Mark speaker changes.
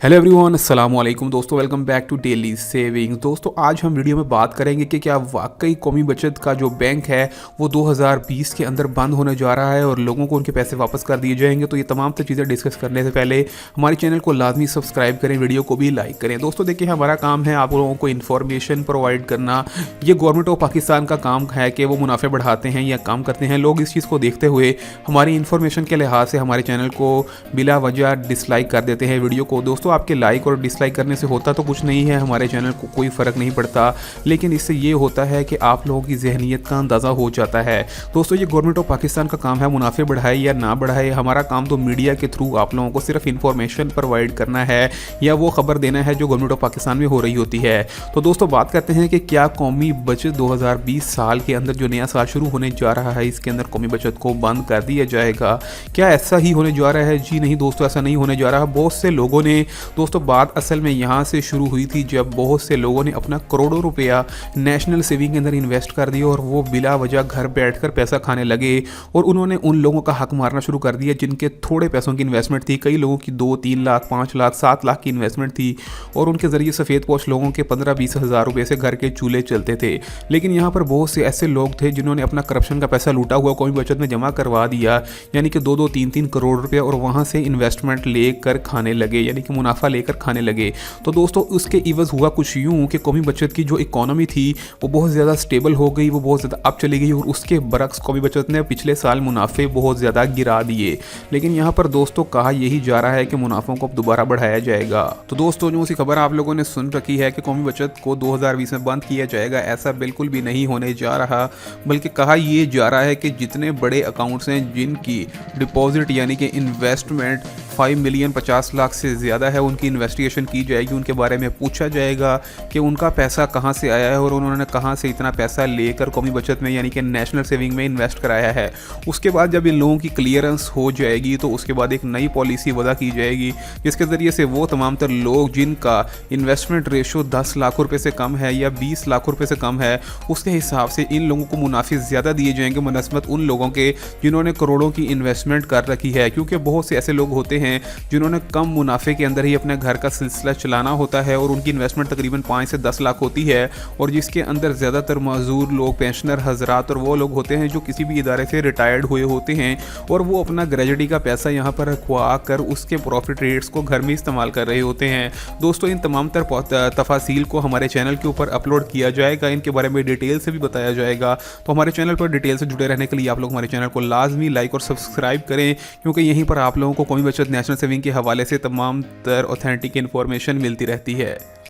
Speaker 1: Hello everyone, अस्सलाम वालेकुम दोस्तों। Welcome back to daily savings. दोस्तों आज हम वीडियो में बात करेंगे कि क्या वाकई कौमी बचत का जो बैंक है वो 2020 के अंदर बंद होने जा रहा है और लोगों को उनके पैसे वापस कर दिए जाएंगे। तो ये तमाम चीज़ें डिस्कस करने से पहले हमारे चैनल को लाजमी सब्सक्राइब करें, वीडियो को भी लाइक करें। दोस्तों देखिए, हमारा काम है आप लोगों को इन्फॉर्मेशन प्रोवाइड करना। ये गवर्नमेंट ऑफ पाकिस्तान का काम है कि वो मुनाफे बढ़ाते हैं या काम करते हैं। लोग इस चीज़ को देखते हुए हमारी इन्फॉर्मेशन के लिहाज से हमारे चैनल को बिला वजह डिसलाइक कर देते हैं वीडियो को। दोस्तों आपके लाइक और डिसलाइक करने से होता तो कुछ नहीं है, हमारे चैनल को कोई फ़र्क नहीं पड़ता, लेकिन इससे ये होता है कि आप लोगों की जहनीत का अंदाज़ा हो जाता है। दोस्तों ये गवर्नमेंट ऑफ पाकिस्तान का काम है, मुनाफे बढ़ाए या ना बढ़ाए, हमारा काम तो मीडिया के थ्रू आप लोगों को सिर्फ इन्फॉर्मेशन प्रोवाइड करना है या वो खबर देना है जो गवर्नमेंट ऑफ पाकिस्तान में हो रही होती है। तो दोस्तों बात करते हैं कि क्या कौमी बचत 2020 साल के अंदर जो नया साल शुरू होने जा रहा है इसके अंदर कौमी बचत को बंद कर दिया जाएगा। क्या ऐसा ही होने जा रहा है? जी नहीं दोस्तों, ऐसा नहीं होने जा रहा। बहुत से लोगों ने, दोस्तों बात असल में यहाँ से शुरू हुई थी जब बहुत से लोगों ने अपना करोड़ों रुपया नेशनल सेविंग के अंदर इन्वेस्ट कर दिया और वो बिला वजह घर बैठकर पैसा खाने लगे और उन्होंने उन लोगों का हक मारना शुरू कर दिया जिनके थोड़े पैसों की इन्वेस्टमेंट थी। कई लोगों की 2-3 लाख, 5 लाख, 7 लाख की इन्वेस्टमेंट थी और उनके ज़रिए सफ़ेद पोश लोगों के 15-20 हज़ार रुपये से घर के चूल्हे चलते थे। लेकिन यहाँ पर बहुत से ऐसे लोग थे जिन्होंने अपना करप्शन का पैसा लूटा हुआ कौमी बचत में जमा करवा दिया, यानी कि 2-2, 3-3 करोड़ रुपये, और वहाँ से इन्वेस्टमेंट लेकर खाने लगे, यानी कि मुनाफा लेकर खाने लगे। तो दोस्तों उसके इवज़ हुआ कुछ यूँ कि कौमी बचत की जो इकोनॉमी थी वो बहुत ज़्यादा स्टेबल हो गई, वो बहुत ज़्यादा अप चली गई और उसके बरक्स कौमी बचत ने पिछले साल मुनाफे बहुत ज़्यादा गिरा दिए। लेकिन यहाँ पर दोस्तों कहा यही जा रहा है कि मुनाफों को अब दोबारा बढ़ाया जाएगा। तो दोस्तों जो सी खबर आप लोगों ने सुन रखी है कि कौमी बचत को 2020 में बंद किया जाएगा, ऐसा बिल्कुल भी नहीं होने जा रहा। बल्कि कहा यह जा रहा है कि जितने बड़े अकाउंट्स हैं जिनकी डिपॉजिट यानी कि इन्वेस्टमेंट 5 मिलियन 50 लाख से ज़्यादा है, उनकी इन्वेस्टिगेशन की जाएगी, उनके बारे में पूछा जाएगा कि उनका पैसा कहाँ से आया है और उन्होंने कहाँ से इतना पैसा लेकर कौमी बचत में यानी कि नेशनल सेविंग में इन्वेस्ट कराया है। उसके बाद जब इन लोगों की क्लियरेंस हो जाएगी तो उसके बाद एक नई पॉलिसी वज़ा की जाएगी जिसके ज़रिए से वो तमाम तर लोग जिनका इन्वेस्टमेंट रेशो 10 लाख रुपये से कम है या 20 लाख रुपये से कम है, उसके हिसाब से इन लोगों को मुनाफे ज़्यादा दिए जाएंगे बनस्बत उन लोगों के जिन्होंने करोड़ों की इन्वेस्टमेंट कर रखी है। क्योंकि बहुत से ऐसे लोग होते हैं जिन्होंने कम मुनाफे के अंदर ही अपने घर का सिलसिला चलाना होता है और उनकी इन्वेस्टमेंट तकरीबन 5 से 10 लाख होती है और जिसके अंदर ज़्यादातर मजदूर लोग, पेंशनर हजरात और वो लोग होते हैं जो किसी भी इदारे से रिटायर्ड हुए होते हैं और वो अपना ग्रेजुटी का पैसा यहाँ पर रखवा कर उसके प्रॉफिट रेट्स को घर में इस्तेमाल कर रहे होते हैं। दोस्तों इन तमाम तफासील को हमारे चैनल के ऊपर अपलोड किया जाएगा, इनके बारे में डिटेल से भी बताया जाएगा। तो हमारे चैनल पर डिटेल से जुड़े रहने के लिए आप लोग हमारे चैनल को लाजमी लाइक और सब्सक्राइब करें, क्योंकि यहीं पर आप लोगों को कौमी बचत नेशनल सेविंग के हवाले से तमाम तर ऑथेंटिक इन्फॉर्मेशन मिलती रहती है।